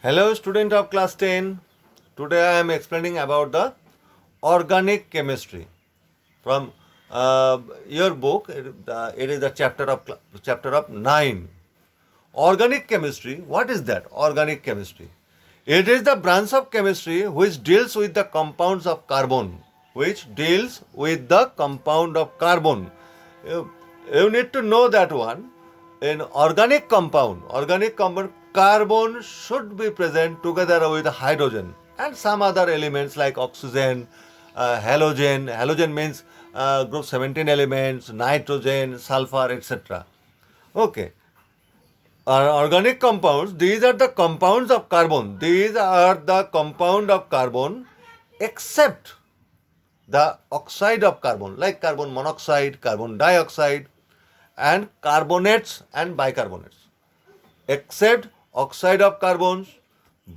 Hello, student of class 10. Today I am explaining about the organic chemistry from your book. It is the chapter of 9. Organic chemistry. What is that? Organic chemistry. It is the branch of chemistry which deals with the compounds of carbon. Which deals with the compound of carbon. You, you need to know that one. In organic compound, carbon should be present together with hydrogen and some other elements like oxygen, halogen. Halogen means group 17 elements, nitrogen, sulfur, etc. Okay. Organic compounds, these are the compounds of carbon. These are the compound of carbon except the oxide of carbon like carbon monoxide, carbon dioxide and carbonates and bicarbonates. Except oxide of carbons,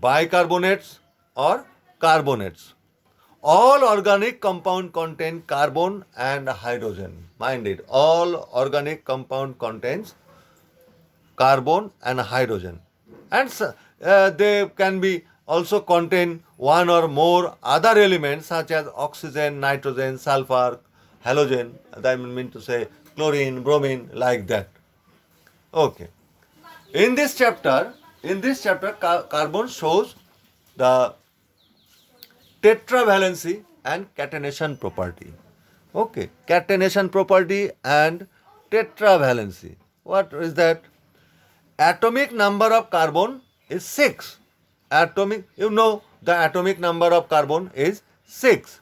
bicarbonates or carbonates. All organic compound contain carbon and hydrogen. Mind it, all organic compound contains carbon and hydrogen. And they can be also contain one or more other elements such as oxygen, nitrogen, sulfur, halogen, I mean to say chlorine, bromine, like that. Okay. In this chapter, carbon shows the tetravalency and catenation property. Okay, catenation property and tetravalency. What is that? Atomic number of carbon is 6. The atomic number of carbon is 6.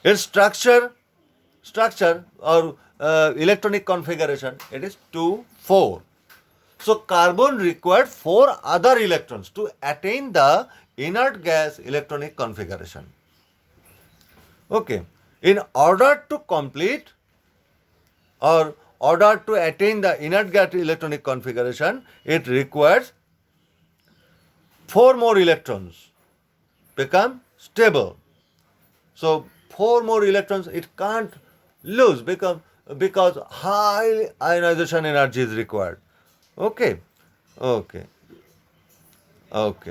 Its structure or electronic configuration, it is 2, 4. So carbon required 4 other electrons to attain the inert gas electronic configuration. Okay. In order to complete or order to attain the inert gas electronic configuration, it requires 4 more electrons become stable. So 4 more electrons it can't lose because high ionization energy is required. Okay.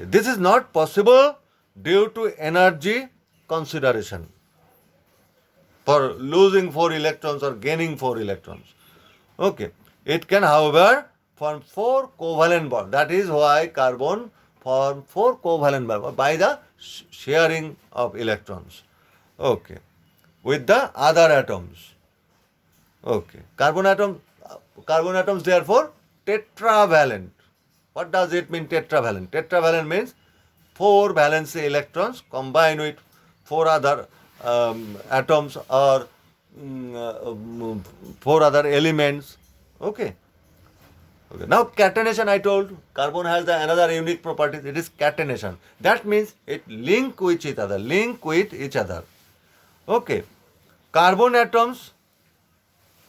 This is not possible due to energy consideration for losing 4 electrons or gaining 4 electrons. Okay. It can, however, form 4 covalent bonds. That is why carbon form 4 covalent bonds by the sharing of electrons. Okay. With the other atoms. Okay. Carbon atoms therefore tetravalent. What does it mean tetravalent? Tetravalent means 4 valence electrons combined with 4 other atoms or 4 other elements. Okay. Now catenation, I told carbon has another unique property. It is catenation. That means it link with each other. Okay. Carbon atoms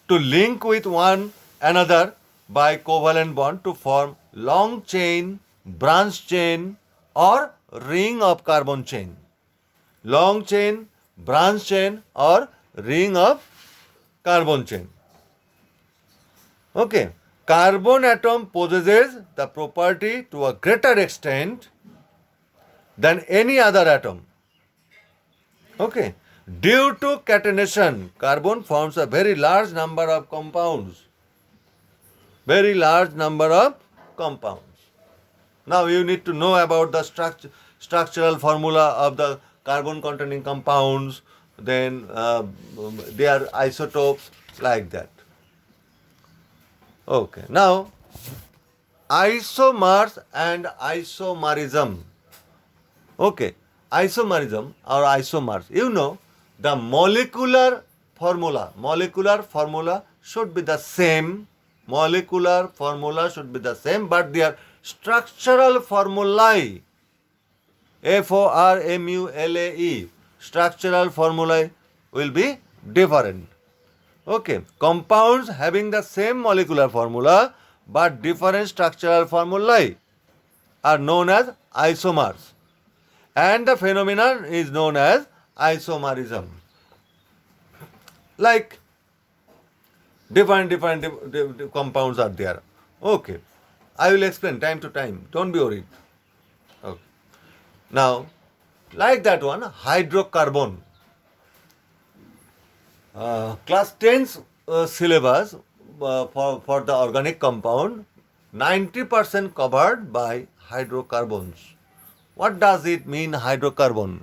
to link with one another by covalent bond to form long chain, branch chain or ring of carbon chain. Long chain, branch chain or ring of carbon chain. Okay. Carbon atom possesses the property to a greater extent than any other atom. Okay. Due to catenation, carbon forms a very large number of compounds. Now you need to know about the structural formula of the carbon containing compounds, then their isotopes, like that. Okay. Now isomers and isomerism. Okay. Isomerism or isomers. The molecular formula should be the same. But their structural formulae, formulae, structural formulae will be different. Okay. Compounds having the same molecular formula but different structural formulae are known as isomers. And the phenomenon is known as isomerism. Like different compounds are there. Okay. I will explain time to time. Don't be worried. Okay. Now, like that one, hydrocarbon. Class 10's syllabus for the organic compound, 90% covered by hydrocarbons. What does it mean, hydrocarbon?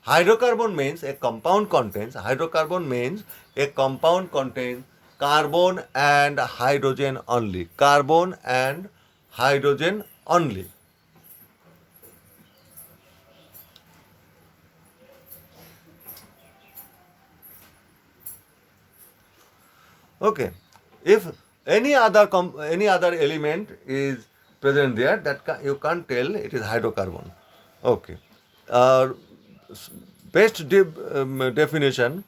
Hydrocarbon means a compound contains, hydrocarbon means a compound contains carbon and hydrogen only. Carbon and hydrogen only. Okay. If any other element is present there, you can't tell it is hydrocarbon. Okay. Uh, Best definition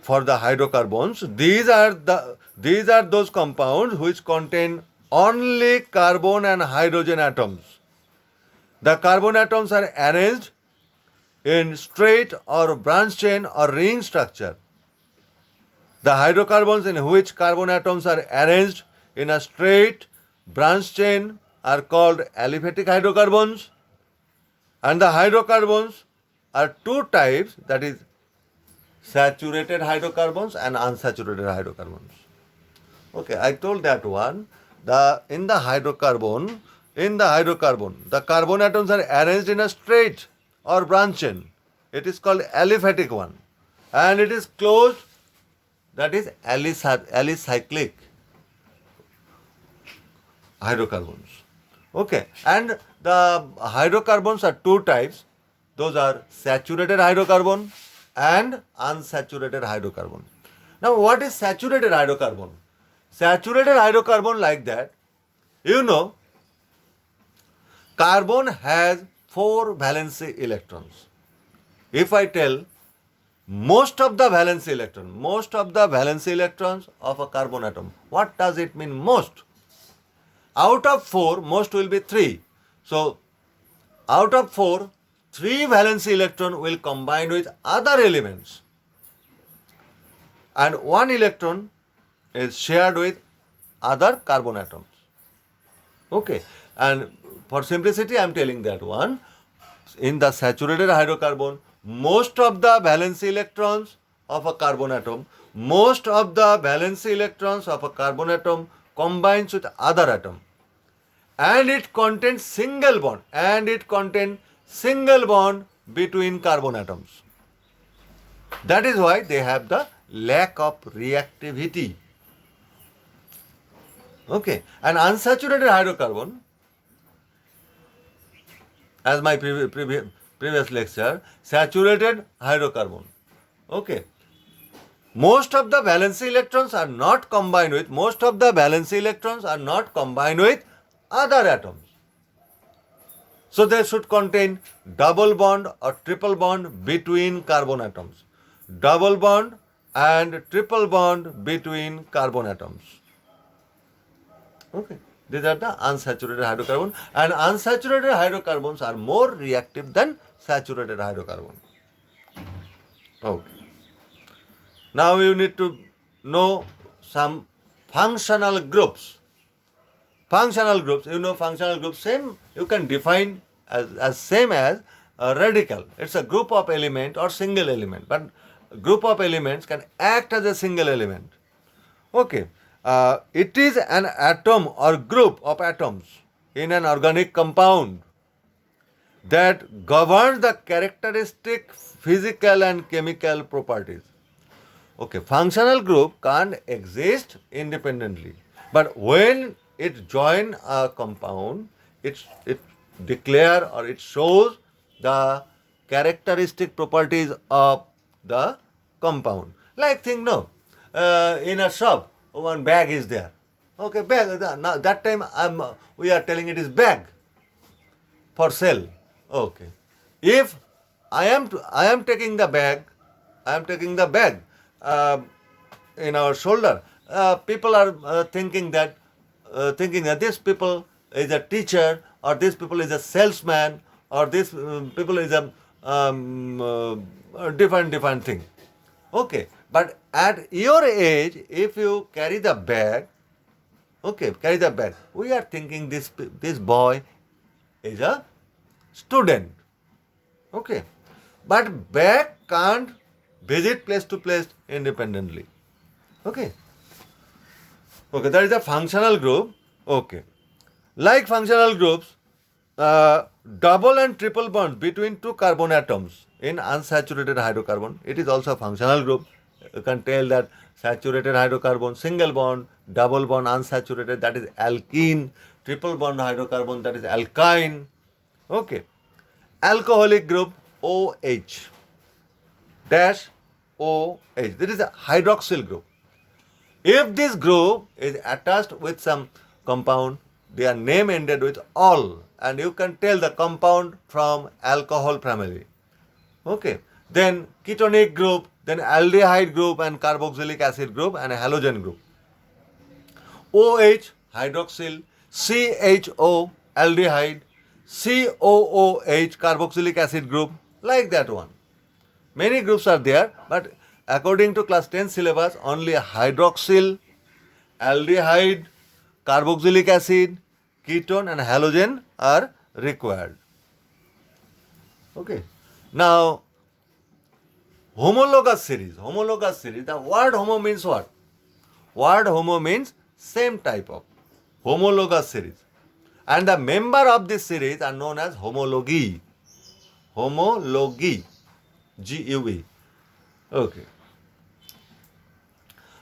for the hydrocarbons. These are those compounds which contain only carbon and hydrogen atoms. The carbon atoms are arranged in straight or branch chain or ring structure. The hydrocarbons in which carbon atoms are arranged in a straight branch chain are called aliphatic hydrocarbons, and the hydrocarbons are two types, that is saturated hydrocarbons and unsaturated hydrocarbons. Okay, I told that one. In the hydrocarbon, the carbon atoms are arranged in a straight or branch chain. It is called aliphatic one, and it is closed, that is alicyclic hydrocarbons. Okay, and the hydrocarbons are two types. Those are saturated hydrocarbon and unsaturated hydrocarbon. Now, what is saturated hydrocarbon? Saturated hydrocarbon, like that, carbon has 4 valency electrons. If I tell most of the valency electrons of a carbon atom, what does it mean, most? Out of 4, most will be 3. So, out of 4, 3 valency electron will combine with other elements, and 1 electron is shared with other carbon atoms. Okay, and for simplicity, I am telling that one. In the saturated hydrocarbon, most of the valency electrons of a carbon atom combines with other atom, and it contains single bond between carbon atoms. That is why they have the lack of reactivity. Okay, and unsaturated hydrocarbon, as my previous lecture, saturated hydrocarbon. Okay, most of the valency electrons are not combined with other atoms. So they should contain double bond or triple bond between carbon atoms. Double bond and triple bond between carbon atoms. Okay, these are the unsaturated hydrocarbon, and unsaturated hydrocarbons are more reactive than saturated hydrocarbon. Okay. Now you need to know some functional groups. Functional groups, functional groups, same, you can define as same as a radical. It's a group of element or single element, but group of elements can act as a single element. Okay, it is an atom or group of atoms in an organic compound that governs the characteristic physical and chemical properties. Okay, functional group can't exist independently, but when it join a compound, it declare or it shows the characteristic properties of the compound. Like think, in a shop, one bag is there. Okay, bag. Now that time we are telling it is bag for sale. Okay, if I am taking the bag, in our shoulder. People are thinking that this people is a teacher, or this people is a salesman, or this people is a different thing. Okay, but at your age, if you carry the bag, we are thinking this boy is a student. Okay. But bag can't visit place to place independently. Okay. Okay, that is a functional group. Okay. Like functional groups, double and triple bonds between two carbon atoms in unsaturated hydrocarbon, it is also a functional group. You can tell that saturated hydrocarbon, single bond, double bond unsaturated, that is alkene, triple bond hydrocarbon, that is alkyne. Okay. Alcoholic group OH dash OH. This is a hydroxyl group. If this group is attached with some compound, their name ended with "ol", and you can tell the compound from alcohol family. Okay. Then ketonic group, then aldehyde group and carboxylic acid group and a halogen group. OH hydroxyl, CHO aldehyde, COOH carboxylic acid group, like that one. Many groups are there, but according to class 10 syllabus, only hydroxyl, aldehyde, carboxylic acid, ketone and halogen are required. Okay. Now, homologous series. Homologous series. The word homo means what? Word homo means same type of. Homologous series. And the member of this series are known as homology. Homology. GUE. Okay.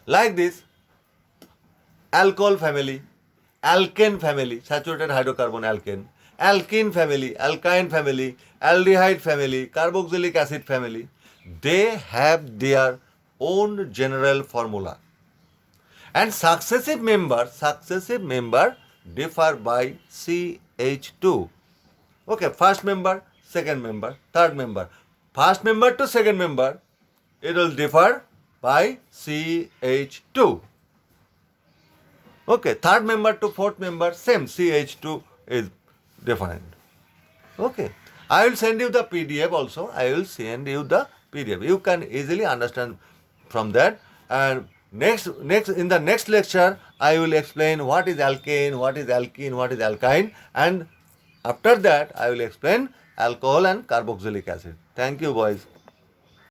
Like this, alcohol family, alkane family, saturated hydrocarbon alkane, alkene family, alkyne family, aldehyde family, carboxylic acid family, they have their own general formula. And successive member differ by CH2. Okay, first member, second member, third member. First member to second member, it will differ by CH2. Okay, third member to fourth member, same CH2 is different. Okay, I will send you the PDF also. I will send you the PDF. You can easily understand from that. And next in the next lecture, I will explain what is alkane, what is alkene, what is alkyne, and after that I will explain alcohol and carboxylic acid. Thank you, boys.